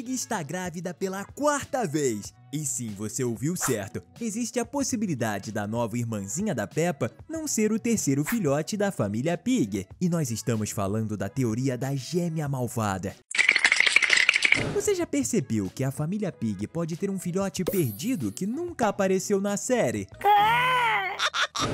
Pig está grávida pela 4ª vez. E sim, você ouviu certo. Existe a possibilidade da nova irmãzinha da Peppa não ser o terceiro filhote da família Pig. E nós estamos falando da teoria da gêmea malvada. Você já percebeu que a família Pig pode ter um filhote perdido que nunca apareceu na série?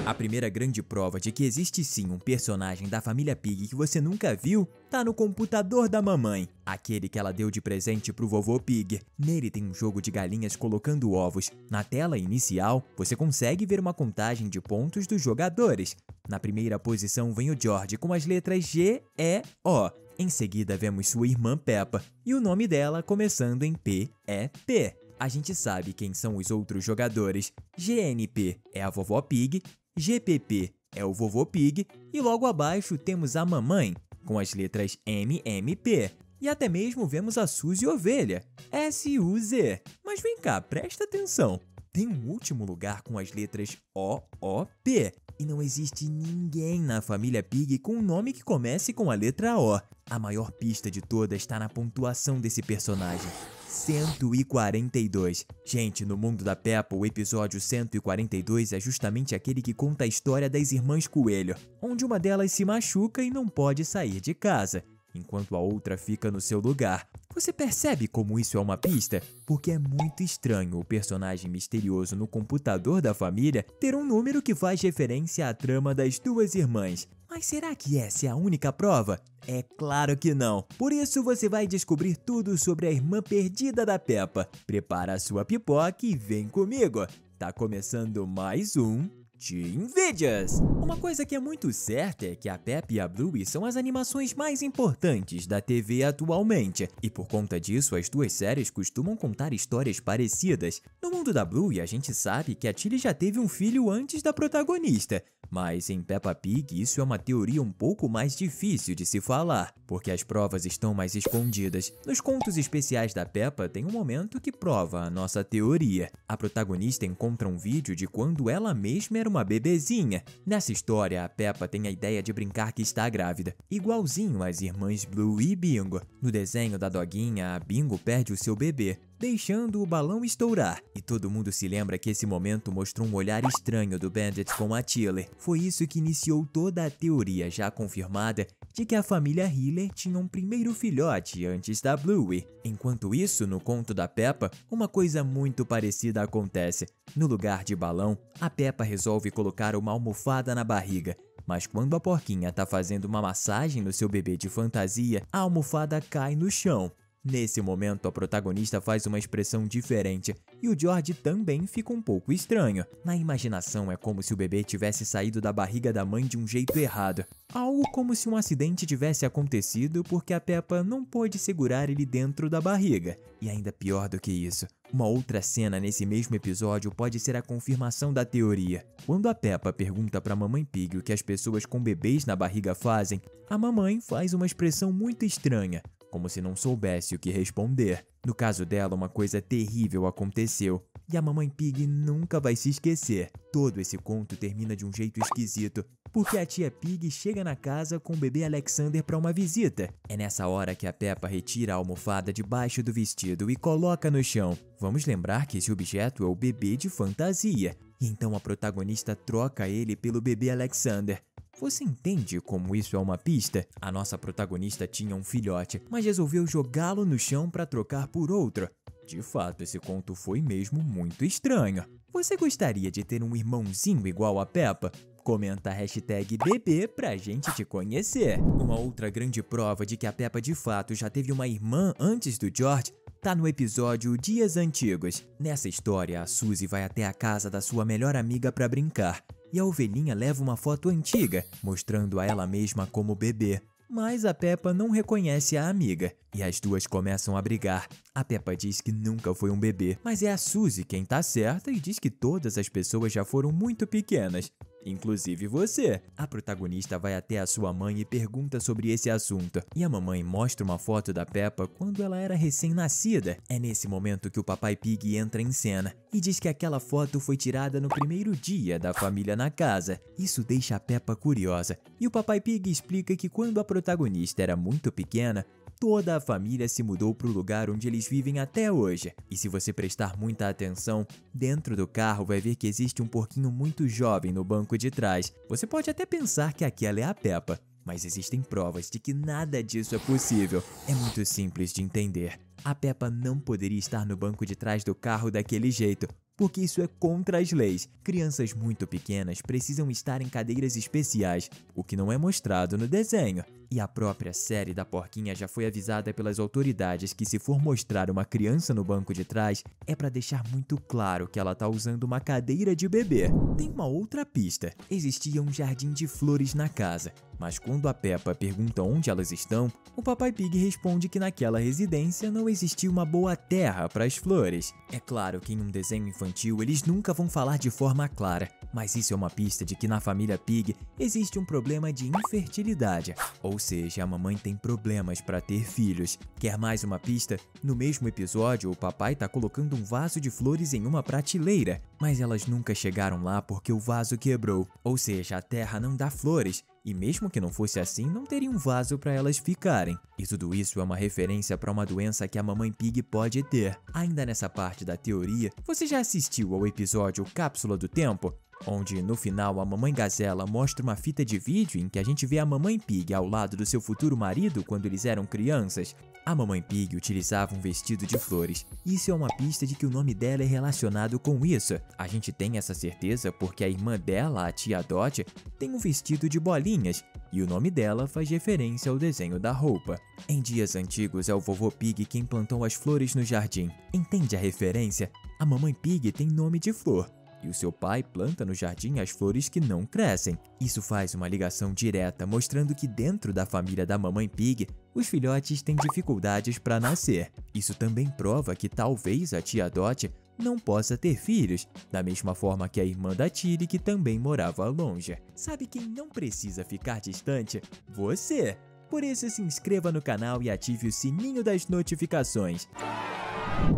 A primeira grande prova de que existe sim um personagem da família Pig que você nunca viu tá no computador da mamãe, aquele que ela deu de presente pro vovô Pig. Nele tem um jogo de galinhas colocando ovos. Na tela inicial, você consegue ver uma contagem de pontos dos jogadores. Na primeira posição vem o George com as letras G, E, O. Em seguida vemos sua irmã Peppa e o nome dela começando em P, E, P. A gente sabe quem são os outros jogadores. GNP é a vovó Pig, GPP é o vovô Pig e logo abaixo temos a mamãe com as letras MMP. E até mesmo vemos a Suzy Ovelha, SUZ. Mas vem cá, presta atenção. Tem um último lugar com as letras OOP. E não existe ninguém na família Pig com um nome que comece com a letra O. A maior pista de todas está na pontuação desse personagem. 142. Gente, no mundo da Peppa, o episódio 142 é justamente aquele que conta a história das irmãs Coelho, onde uma delas se machuca e não pode sair de casa, enquanto a outra fica no seu lugar. Você percebe como isso é uma pista? Porque é muito estranho o personagem misterioso no computador da família ter um número que faz referência à trama das duas irmãs. Mas será que essa é a única prova? É claro que não. Por isso você vai descobrir tudo sobre a irmã perdida da Peppa. Prepara a sua pipoca e vem comigo. Tá começando mais um Teen Videos! Uma coisa que é muito certa é que a Peppa e a Bluey são as animações mais importantes da TV atualmente, e por conta disso as duas séries costumam contar histórias parecidas. No mundo da Bluey a gente sabe que a Tilly já teve um filho antes da protagonista, mas em Peppa Pig isso é uma teoria um pouco mais difícil de se falar, porque as provas estão mais escondidas. Nos contos especiais da Peppa tem um momento que prova a nossa teoria. A protagonista encontra um vídeo de quando ela mesma era uma bebezinha. Nessa história, a Peppa tem a ideia de brincar que está grávida, igualzinho às irmãs Blue e Bingo. No desenho da doguinha, a Bingo perde o seu bebê, deixando o balão estourar. E todo mundo se lembra que esse momento mostrou um olhar estranho do Bandit com a Tilly. Foi isso que iniciou toda a teoria já confirmada de que a família Hiller tinha um primeiro filhote antes da Bluey. Enquanto isso, no conto da Peppa, uma coisa muito parecida acontece. No lugar de balão, a Peppa resolve colocar uma almofada na barriga. Mas quando a porquinha tá fazendo uma massagem no seu bebê de fantasia, a almofada cai no chão. Nesse momento, a protagonista faz uma expressão diferente e o George também fica um pouco estranho. Na imaginação, é como se o bebê tivesse saído da barriga da mãe de um jeito errado. Algo como se um acidente tivesse acontecido porque a Peppa não pôde segurar ele dentro da barriga. E ainda pior do que isso, uma outra cena nesse mesmo episódio pode ser a confirmação da teoria. Quando a Peppa pergunta pra Mamãe Pig o que as pessoas com bebês na barriga fazem, a mamãe faz uma expressão muito estranha, como se não soubesse o que responder. No caso dela, uma coisa terrível aconteceu, e a Mamãe Pig nunca vai se esquecer. Todo esse conto termina de um jeito esquisito, porque a tia Pig chega na casa com o bebê Alexander para uma visita. É nessa hora que a Peppa retira a almofada debaixo do vestido e coloca no chão. Vamos lembrar que esse objeto é o bebê de fantasia, e então a protagonista troca ele pelo bebê Alexander. Você entende como isso é uma pista? A nossa protagonista tinha um filhote, mas resolveu jogá-lo no chão para trocar por outro. De fato, esse conto foi mesmo muito estranho. Você gostaria de ter um irmãozinho igual a Peppa? Comenta a hashtag bebê pra gente te conhecer. Uma outra grande prova de que a Peppa de fato já teve uma irmã antes do George tá no episódio Dias Antigos. Nessa história, a Suzy vai até a casa da sua melhor amiga para brincar. E a ovelhinha leva uma foto antiga, mostrando a ela mesma como bebê. Mas a Peppa não reconhece a amiga, e as duas começam a brigar. A Peppa diz que nunca foi um bebê, mas é a Suzy quem tá certa e diz que todas as pessoas já foram muito pequenas, inclusive você. A protagonista vai até a sua mãe e pergunta sobre esse assunto, e a mamãe mostra uma foto da Peppa quando ela era recém-nascida. É nesse momento que o Papai Pig entra em cena e diz que aquela foto foi tirada no primeiro dia da família na casa. Isso deixa a Peppa curiosa, e o Papai Pig explica que quando a protagonista era muito pequena, toda a família se mudou para o lugar onde eles vivem até hoje. E se você prestar muita atenção, dentro do carro vai ver que existe um porquinho muito jovem no banco de trás. Você pode até pensar que aquela é a Peppa, mas existem provas de que nada disso é possível. É muito simples de entender. A Peppa não poderia estar no banco de trás do carro daquele jeito, porque isso é contra as leis. Crianças muito pequenas precisam estar em cadeiras especiais, o que não é mostrado no desenho. E a própria série da porquinha já foi avisada pelas autoridades que se for mostrar uma criança no banco de trás, é para deixar muito claro que ela tá usando uma cadeira de bebê. Tem uma outra pista. Existia um jardim de flores na casa, mas quando a Peppa pergunta onde elas estão, o Papai Pig responde que naquela residência não existia uma boa terra para as flores. É claro que em um desenho infantil eles nunca vão falar de forma clara, mas isso é uma pista de que na família Pig existe um problema de infertilidade. Ou seja, a mamãe tem problemas para ter filhos. Quer mais uma pista? No mesmo episódio, o papai tá colocando um vaso de flores em uma prateleira, mas elas nunca chegaram lá porque o vaso quebrou. Ou seja, a terra não dá flores, e mesmo que não fosse assim, não teria um vaso para elas ficarem. E tudo isso é uma referência para uma doença que a mamãe Pig pode ter. Ainda nessa parte da teoria, você já assistiu ao episódio Cápsula do Tempo? Onde, no final, a mamãe Gazela mostra uma fita de vídeo em que a gente vê a mamãe Pig ao lado do seu futuro marido quando eles eram crianças. A mamãe Pig utilizava um vestido de flores. Isso é uma pista de que o nome dela é relacionado com isso. A gente tem essa certeza porque a irmã dela, a tia Dot, tem um vestido de bolinhas, e o nome dela faz referência ao desenho da roupa. Em dias antigos é o vovô Pig quem plantou as flores no jardim. Entende a referência? A mamãe Pig tem nome de flor, e o seu pai planta no jardim as flores que não crescem. Isso faz uma ligação direta, mostrando que dentro da família da mamãe Pig, os filhotes têm dificuldades para nascer. Isso também prova que talvez a tia Dot não possa ter filhos, da mesma forma que a irmã da Tilly, que também morava longe. Sabe quem não precisa ficar distante? Você! Por isso, se inscreva no canal e ative o sininho das notificações.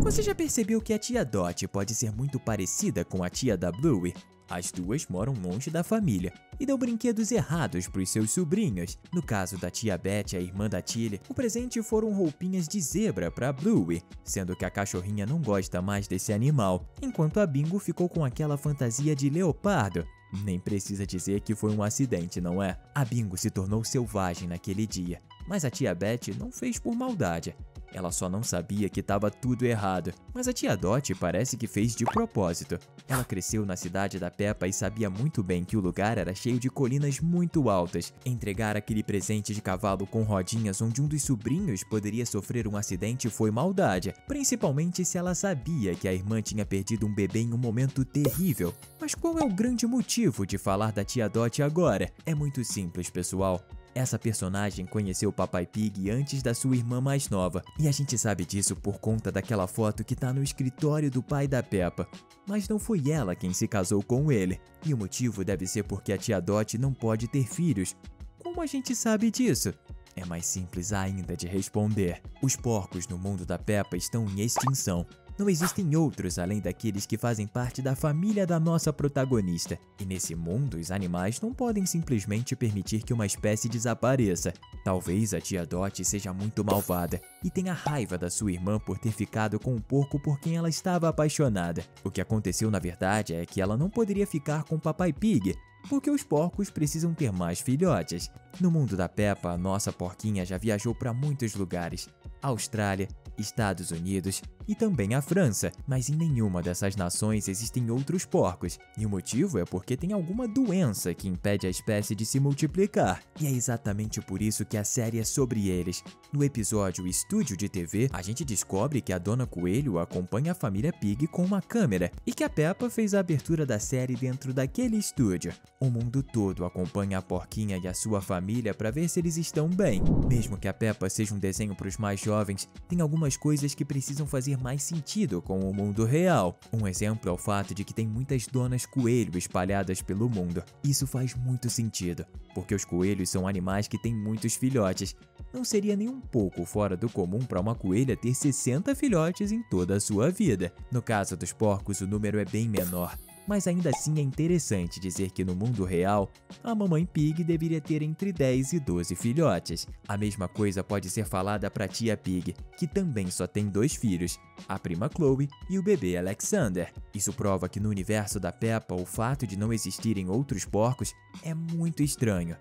Você já percebeu que a tia Dot pode ser muito parecida com a tia da Bluey? As duas moram longe da família e dão brinquedos errados para os seus sobrinhos. No caso da tia Beth, a irmã da Tilly, o presente foram roupinhas de zebra para Bluey, sendo que a cachorrinha não gosta mais desse animal, enquanto a Bingo ficou com aquela fantasia de leopardo. Nem precisa dizer que foi um acidente, não é? A Bingo se tornou selvagem naquele dia, mas a tia Beth não fez por maldade. Ela só não sabia que estava tudo errado, mas a tia Dot parece que fez de propósito. Ela cresceu na cidade da Peppa e sabia muito bem que o lugar era cheio de colinas muito altas. Entregar aquele presente de cavalo com rodinhas onde um dos sobrinhos poderia sofrer um acidente foi maldade, principalmente se ela sabia que a irmã tinha perdido um bebê em um momento terrível. Mas qual é o grande motivo de falar da tia Dot agora? É muito simples, pessoal. Essa personagem conheceu o Papai Pig antes da sua irmã mais nova, e a gente sabe disso por conta daquela foto que tá no escritório do pai da Peppa. Mas não foi ela quem se casou com ele, e o motivo deve ser porque a tia Dot não pode ter filhos. Como a gente sabe disso? É mais simples ainda de responder. Os porcos no mundo da Peppa estão em extinção. Não existem outros além daqueles que fazem parte da família da nossa protagonista. E nesse mundo, os animais não podem simplesmente permitir que uma espécie desapareça. Talvez a tia Dot seja muito malvada e tenha raiva da sua irmã por ter ficado com o porco por quem ela estava apaixonada. O que aconteceu na verdade é que ela não poderia ficar com o Papai Pig, porque os porcos precisam ter mais filhotes. No mundo da Peppa, a nossa porquinha já viajou para muitos lugares. Austrália, Estados Unidos e também a França, mas em nenhuma dessas nações existem outros porcos, e o motivo é porque tem alguma doença que impede a espécie de se multiplicar, e é exatamente por isso que a série é sobre eles. No episódio Estúdio de TV, a gente descobre que a Dona Coelho acompanha a família Pig com uma câmera, e que a Peppa fez a abertura da série dentro daquele estúdio. O mundo todo acompanha a porquinha e a sua família para ver se eles estão bem. Mesmo que a Peppa seja um desenho para os mais jovens, tem algumas coisas que precisam fazer mais sentido com o mundo real. Um exemplo é o fato de que tem muitas donas coelho espalhadas pelo mundo. Isso faz muito sentido, porque os coelhos são animais que têm muitos filhotes. Não seria nem um pouco fora do comum para uma coelha ter 60 filhotes em toda a sua vida. No caso dos porcos, o número é bem menor. mas ainda assim é interessante dizer que no mundo real, a mamãe Pig deveria ter entre 10 e 12 filhotes. A mesma coisa pode ser falada para a tia Pig, que também só tem 2 filhos, a prima Chloe e o bebê Alexander. Isso prova que no universo da Peppa, o fato de não existirem outros porcos é muito estranho.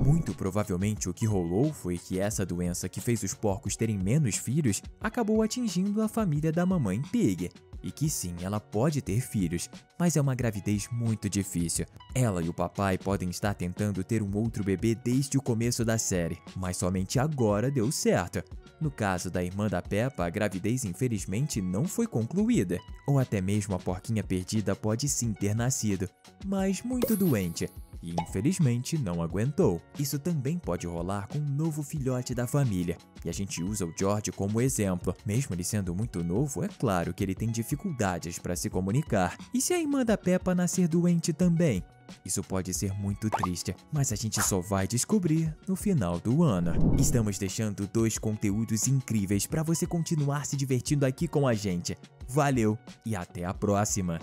Muito provavelmente o que rolou foi que essa doença que fez os porcos terem menos filhos acabou atingindo a família da mamãe Pig. E que sim, ela pode ter filhos, mas é uma gravidez muito difícil. Ela e o papai podem estar tentando ter um outro bebê desde o começo da série, mas somente agora deu certo. No caso da irmã da Peppa, a gravidez infelizmente não foi concluída, ou até mesmo a porquinha perdida pode sim ter nascido, mas muito doente. E infelizmente não aguentou. Isso também pode rolar com um novo filhote da família. E a gente usa o George como exemplo. Mesmo ele sendo muito novo, é claro que ele tem dificuldades para se comunicar. E se a irmã da Peppa nascer doente também? Isso pode ser muito triste, mas a gente só vai descobrir no final do ano. Estamos deixando 2 conteúdos incríveis para você continuar se divertindo aqui com a gente. Valeu e até a próxima!